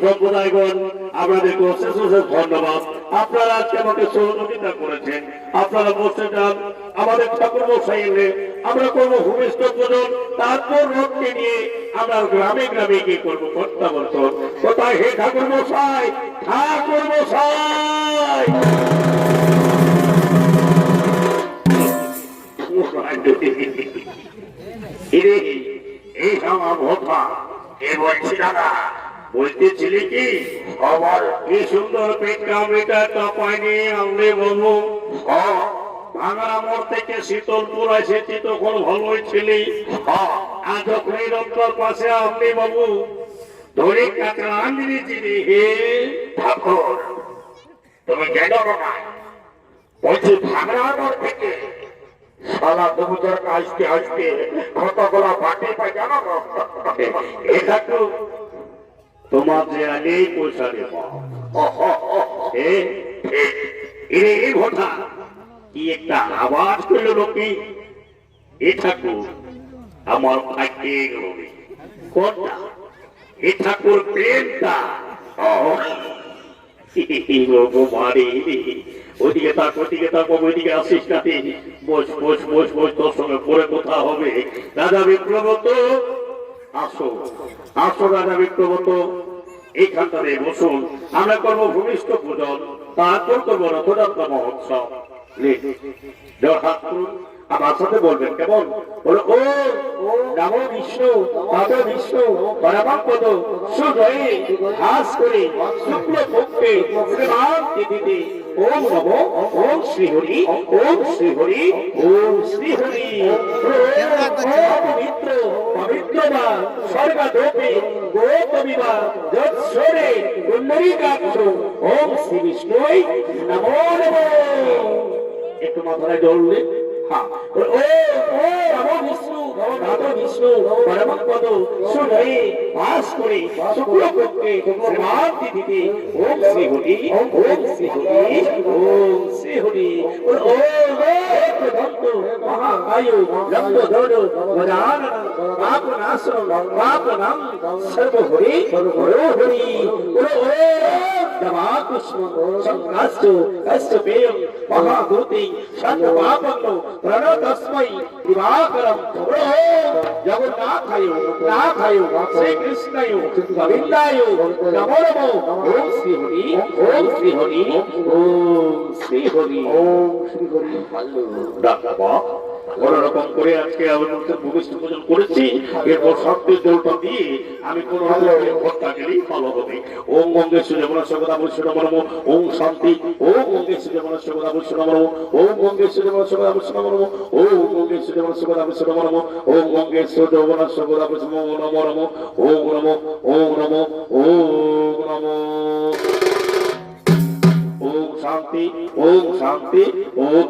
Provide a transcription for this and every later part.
সম্প্রদায়গণ আপনাদেরকে অশেষ অশেষ ধন্যবাদ। আপনারা আজকে আমাকে সহযোগিতা করেছেন। আপনারা বসে যান, আমাদের ঠাকুর মশাই এলে আমরা করবো ভূমিষ্ঠ পূজন, তারপর রথকে নিয়ে আমরা গ্রামে গ্রামে গিয়ে করবো প্রত্যাবর্তন। কোথায় হে ঠাকুর মশাই, ঠাকুর মশাই এই আমার ভোটা এ বলছি দাদা, বলতেছিলি কি আমার কি সুন্দর পেট কামড়িটা কাঁপায়নি আমলে বলবো ভাঙা মোড় থেকে শীতলপুর এসেছি তখন ভালোই ছিলি, আর যখন এই রক্তর পাশে আপনি বাবু ধরে কাঁকড়া আনিয়েছিলি। হে ঠাকুর তুমি জানো না, বলছি ভাঙা মোড় থেকে সালা দুপুর আসতে আসতে কতগুলো বাটি পাই জানো না। এটা তো তোমার যে আগেই পয়সা দেব এই ঘটনা কি একটা আওয়াজ করলো লোকে, এ ঠাকুর আমার ভাগ্যে গেলি কোনটা, এ ঠাকুর প্রেমটা ওইদিকে থাক ওইদিকে থাক ওইদিকে আসিস না, বস বস বস বস, তোর সঙ্গে পরে কথা হবে। রাজা বিপ্লবত আসো আসো, রাজা বিপ্লবত এইখানটাতে বসুন, আমরা করবো ভূমিষ্ঠ পূজন, তারপর করবো রথযাত্রা মহোৎসব। হাত করুন, আমার সাথে বলবেন কেমন, বলো ও নমো বিষ্ণু তত বিষ্ণু পরমপদ সুজয়ে হাস করে শুক্ল পক্ষে শ্রীমান তিথিতে ওম নমো ওম শ্রীহরি ওম শ্রীহরি ওম শ্রীহরি পবিত্র পবিত্রবা স্বর্গদোপে গোপ বিবাহ যৎসরে কুণ্ডলীকাক্ষ ওম শ্রী বিষ্ণুই নমো নমঃ। একটু মাথায় জ্বললে হ্যাঁ ও নমো বিষ্ণু নমো বিষ্ণু পরম পদ সুধয়ে বাস করে শুক্লপক্ষে শ্রীমান তিথিতে ওম শ্রী হরি ওম শ্রী হরি ওম শ্রী হরি ওম দন্ত মহাকায় লম্বোদর গজানন পাপনাশন পাপনাম সর্বহরি হরি হরি ওম দমাকুষ্ম সংকাশ্চ কশ্যপেয়ং মহাভূতি সর্বপাপঙ্গ প্রণতস্मै দিবাকরম জগন্নাথায় নাথায় শ্রীকৃষ্ণায় গোবিন্দায় নমো নমো ওম শ্রী হরি ওম শ্রী হরি ওম শ্রী হরি ওম শ্রী হরি। বাবা কোনরকম করে আজকে আমি ভূমিষ্ঠ পূজন করেছি, এরপর সত্যের জলটা দিয়ে আমি কোন ভোটটা গেলেই ভালো হবে। ওম গঙ্গে সুজমনা সগদা বৈষ্ণব নম ওম শান্তি ওম গঙ্গে সুজমনা সগদা বৈষ্ণব নম ওম গঙ্গে সুজমনা সগদা বৈষ্ণব নম ওম গঙ্গে সুজমনা সগদা বৈষ্ণব নম ওম গঙ্গে সুজমনা সগদা বৈষ্ণব নম নম ওম নম ওম নম ওম নম ওম শান্তি ওম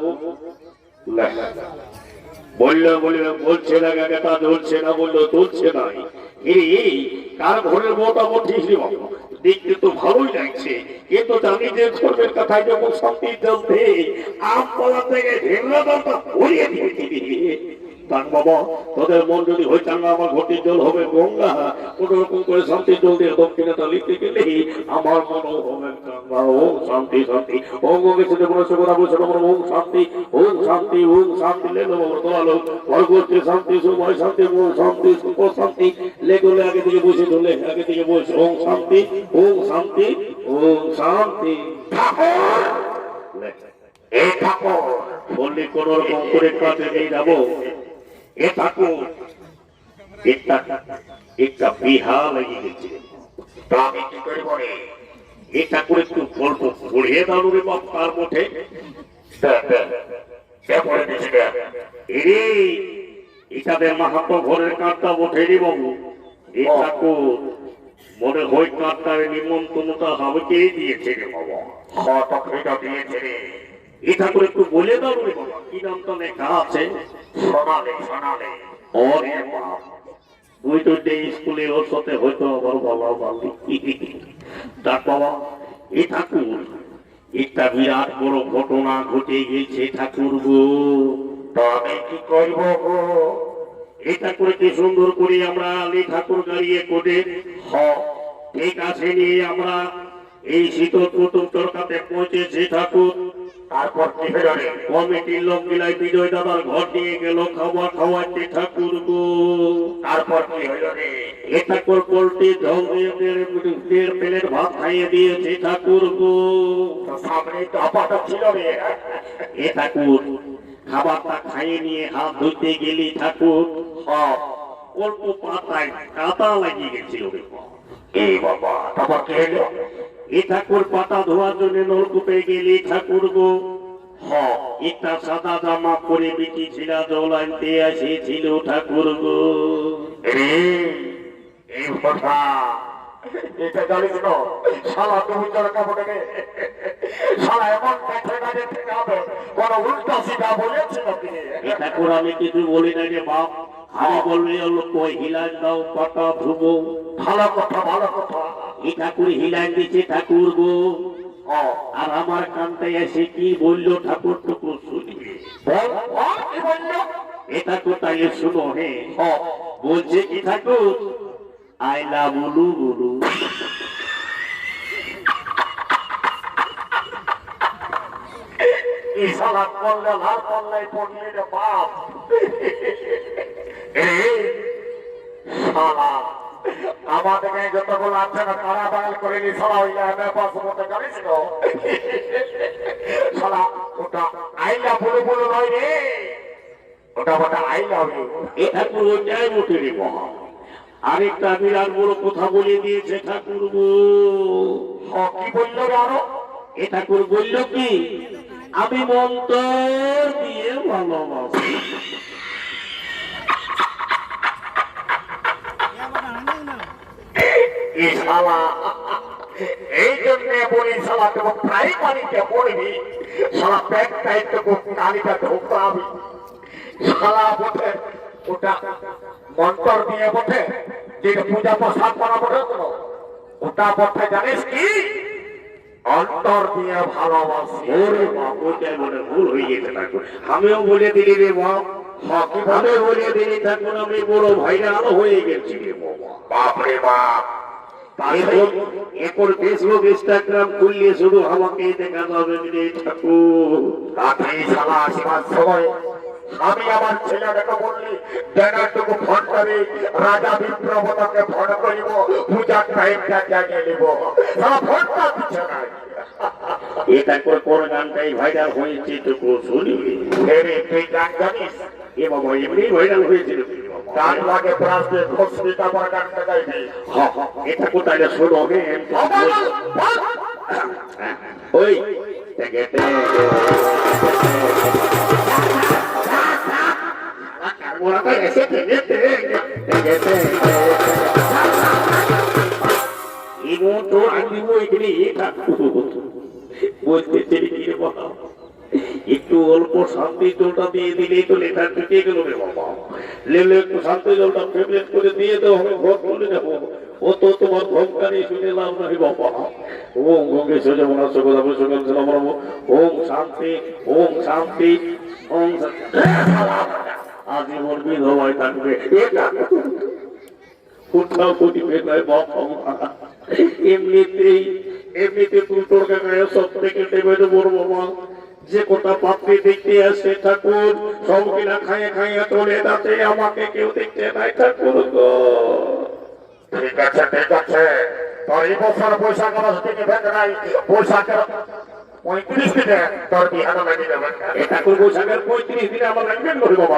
বললো বলছে না গাটা ধরছে না, বললো তুলছে নাই। কার ঘরের মোটামুটি দেখতে তো ভালোই লাগছে, কিন্তু জানি যে ধর্মের কথায় যখন শান্তি চলতে আম পলা থেকে ঢেমলা দলটা ভরিয়ে দিয়ে বাবা তোদের মন যদি হয়ে চাঙ্গা আমার ঘটির জল হবে গঙ্গা, কোন রকম করে শান্তির জল দিয়ে দক্ষিণাটা লিখতে গেলে আমার মনও হবে চাঙ্গা। ওম শান্তি শান্তি ওম গঙ্গে সাথে কোনো সগরা বসে ওম শান্তি ওম শান্তি ওম শান্তি লেলো তোলালো ভরগোত্রে শান্তি সময় শান্তি ওম শান্তি সুখ শান্তি লেগুলো আগে থেকে বসে ধরলে আগে থেকে বসে ওম শান্তি ওম শান্তি ওম শান্তি। এই ঠাকুর বললি কোন রকম করে কাজে নিয়ে যাবো। এ ঠাকুর একটা বিহা লেগে গেছে, তা আমি কি করে বলে এ ঠাকুর একটু গল্প পড়িয়ে দাও রে বাপ তার মধ্যে এটাদের মাহাত্ম ঘরের কাঁটা বটে রে বাবু। এ ঠাকুর মনে হয় কাঁটার নিমন্ত্রণটা আমাকে দিয়েছে রে বাবা। হঠাৎ দিয়েছে রে এ ঠাকুর একটু বলে দাও রে বাবা, কি নামটা লেখা আছে? সোনালে সোনালে ওরে বাপ তুই তো স্কুলে ওর সাথে হয়তো আবার বাবা বাবু তার বাবা। এ ঠাকুর একটা বিরাট বড় ঘটনা ঘটে গেছে ঠাকুর গো। তো আমি কি করব গো? এ ঠাকুর কি সুন্দর করে আমরা আলী ঠাকুর গাড়িয়ে করে ঠিক আছে নিয়ে আমরা এই শীতল কুতুব তরকাতে পৌঁছেছি ঠাকুর। তারপর কি হলো রে? কমিটির লোক মিলাই বিজয় দাদার ঘর নিয়ে গেল খাবার খাওয়াতে ঠাকুর গো। তারপর কি হলো রে? এ ঠাকুর পোল্ট্রি ঝোল দিয়ে দেড় প্লেট ভাত খাইয়ে দিয়েছে ঠাকুর গো। সামনে তো আপাতত ছিল রে। এ ঠাকুর খাবারটা খাইয়ে নিয়ে হাত ধুতে গেলি ঠাকুর অল্প পাতায় কাঁটা লাগিয়ে গেছিল রে এই বাবা। তারপর কি হলো? এ ঠাকুর পাতা ধোয়ার জন্য নলকূপে গেলি ঠাকুর গো। একটা সাদা জামা পরে বিটি ছিলা জল আনতে এসেছিল ঠাকুর গো। এই কথা এটা জানিস না শালা তুমি তোর কাপড়ে শালা এমন দেখে না দেখতে হবে কোন উল্টা সিধা বলেছে নাকি? এ ঠাকুর আমি কিছু বলি না রে বাপ, আমি বলবি কই হিলান দাও পাতা ধুবো। ভালো কথা ভালো কথা। এই ঠাকুর হিলান দিচ্ছে ঠাকুর গো। আর আমার কানতে এসে কি বললো ঠাকুর টুকুর শুনবে। এ ঠাকুর তাই শুনো হে বলছে কি ঠাকুর আইলা বলু বলু। এই শালা করলে লাল করলে পড়লে রে বাপ। শালা আমাদের যতগুলো আছে না তারা বাঙাল করে নি শালা হইলে আমি পাঁচ মতো জানিস তো শালা ওটা আইলা বলু বলু নয় রে, ওটা ওটা আইলা হবে। এ ঠাকুর ওইটাই উঠে রে মহা। আরেকটা বিরাট বড় কথা বলে দিয়েছে ঠাকুর গো। কি বললো আরো? এ ঠাকুর বলল কি আমি মন্ত্র দিয়ে ভালোবাসি। এই শালা এই জন্য বলি শালা তোকে প্রায় পানিতে পড়বি শালা ব্যাগ টাইট তোকে কালিটা ঢোকাবি শালা বটে ওটা মন্ত্র দিয়ে বটে যেটা পূজা প্রসাদ করা বটে তো ওটা বটে জানিস কি অন্তর দিয়ে ভালোবাসি ওরে বাপ ওইটাই মনে ভুল হয়ে গেছে ঠাকুর আমিও বলে দিলি রে বাপ আমি বলে দিলি ঠাকুর আমি বড় ভাইরাল হয়ে গেছি রে বাবা বাপরে বাপ এরপর ফেসবুক ইনস্টাগ্রাম খুললে শুধু আমাকে দেখা যাবে রে ঠাকুর রাতে শালা আসবার সময় আমি আমার ছেলেটাকে বললি ব্যানারটুকু ফোন করে রাজা বিপ্রবতাকে ফোন করিব পূজার টাইমটা জানিয়ে নিব শালা ফোনটা দিচ্ছে না এটা করে কোন গানটাই ভাইরাল হয়েছে টুকু শুনবি এরে তুই গান জানিস এ বাবা এমনি ভাইরাল হয়েছিল গান লাগে প্রাসে ঘোষিতা পর গানটা গাইবি এটা কোথায় শোনো হে ওই দেখেতে ওরা এসে দেখেতে দেখেতে ইগো তো আমি ওইখানে বলতে চাই কি রে বাবা একটু অল্প শান্তি জলটা দিয়ে দিলেই তো লেখা ঢুকে গেল রে বাবা লেলে একটু শান্তি জলটা ফেভারেট করে দিয়ে দাও আমি ভোট করে যাবো ও তো তোমার ভোটকারী শুনে লাভ নাই বাবা ওম গঙ্গে সোজা মনার সকল সকল সালাম ওম শান্তি ওম শান্তি ওম আজীবন বিধবায় থাকবে কোথাও কোটি পেটায় বাবা এমনিতে তুই তোর গায়ে সব থেকে টেবিলে বড় বাবা যে কোথা পাপড়ি দেখতে আসে ঠাকুর সব কিনা খাইয়ে খাইয়ে চলে যাচ্ছে আমাকে কেউ দেখতে নাই ঠাকুর গো ঠিক আছে তোর এই বছর বৈশাখ মাস থেকে ভেঙে নাই বৈশাখের 35 দিনে তোর বিহানো লাগিয়ে দেবেন ঠাকুর বৈশাখের 35 দিনে আমার লাগবে না বাবা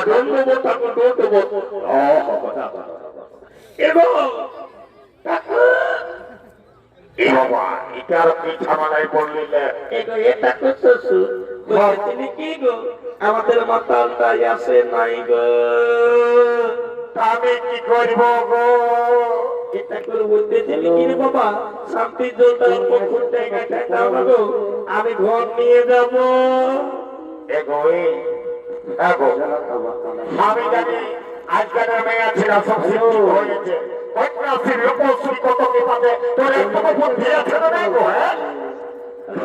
ডোল দেবো ঠাকুর ডোল দেবো বাবা এটার কি ঝামেলায় পড়লিলে এটা করতেছো তুমি কি গো আমাদের মাতালটাই আসে নাই গো আমি কি করব গো এটা করে বলতে দিলি কি রে বাবা শান্তি জলটা অল্প ফুটে গেছে দাও না গো আমি ঘর নিয়ে যাব এগোই আমি জানি আজকের মেয়ে ছিল সব শিক্ষিত হয়েছে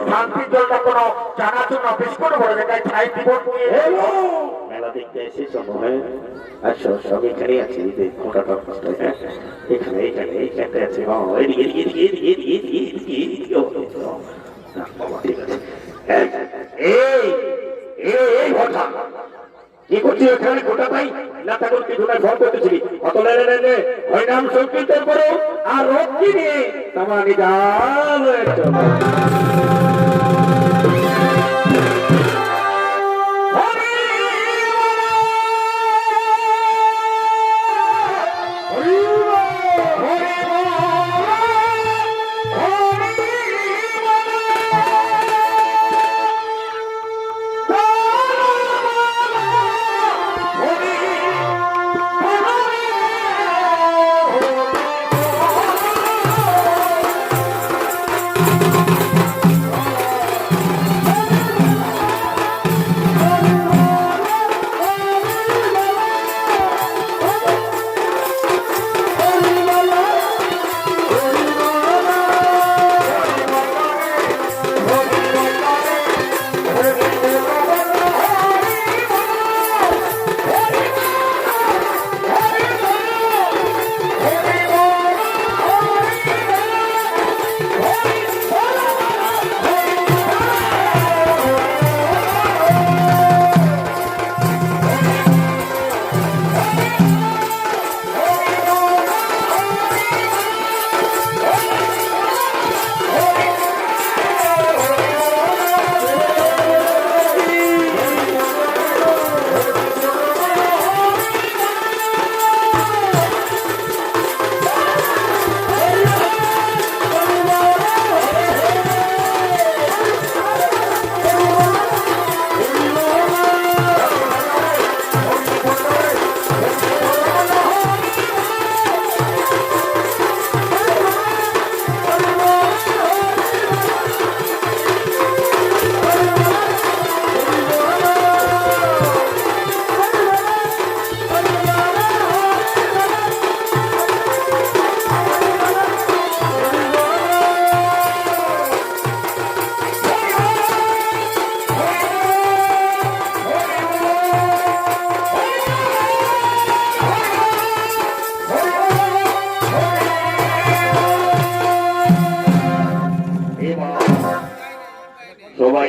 শান্তি জলটা কোন জানাচুন অফিস করে বলে ছাই দিব মেলা দেখতে এসেছ হ্যাঁ আচ্ছা সব এখানে আছে এখানে এখানে এখানে আছে ঠিক আছে এই ঘটনা কি করছি ওখানে গোটা ভাই না থাকুন কি ঘোড়ায় ভর করতেছিলি অত লে হরিনাম সংকীর্তন করো আর রক্ষী নিয়ে তোমার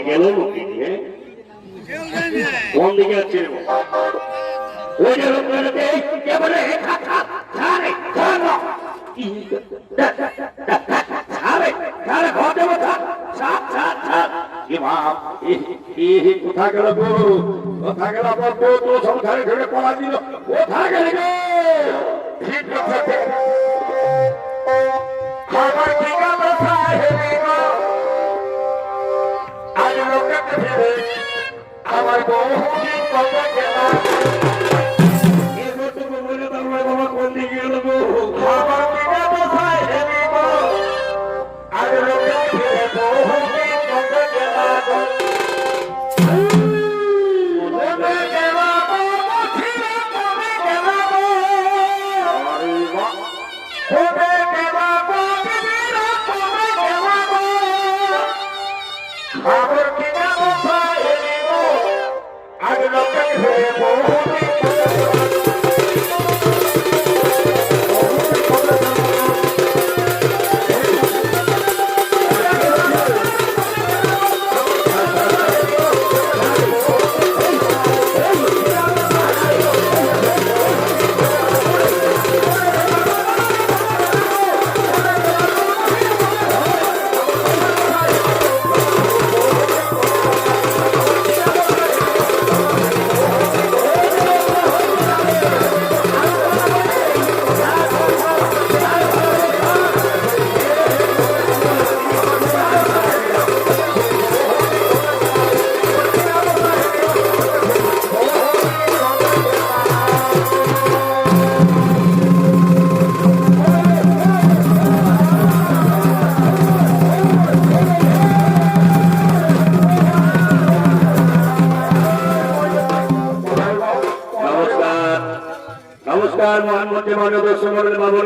গেল নাকি? হ্যাঁ, কোন দিকে যাচ্ছে রে বাবা? ওই যে লোকটাকে একেবারে ছাড়ে ছাড়ো ছাড়ে ছাড়ে ঘর দেবো ছাড় ছাড় ছাড় ছাড় কোথা গেল গো? কোথা গেল আমার বউ? তো সংসারে ছেড়ে পড়া দিল, কোথা গেলে গো? ঠিক আছে, আমার ঠিকা কোথায় হেলে গো? আজ লোকটাকে ফেলে আমার বউ ঠিক কবে গেল? বাবা কোন দিকে গেল গো? আমার ঠিকা কোথায় হেলে গো? আজ লোকটাকে ফেলে বউ ঠিক কবে গেল গো? কবে গেল গো? ঠিক কবে গেল গো? কবে গেল গো? বিবিরা কবে গেল গো? আমার ঠিকা কোথায় হেলে গো? আজ লোকটাকে ফেলে বউ ঠিক কবে গেল গো? নমস্কার নমস্কার মহান মন্ত্রী মাননীয় দর্শক মন্ডলী বাবু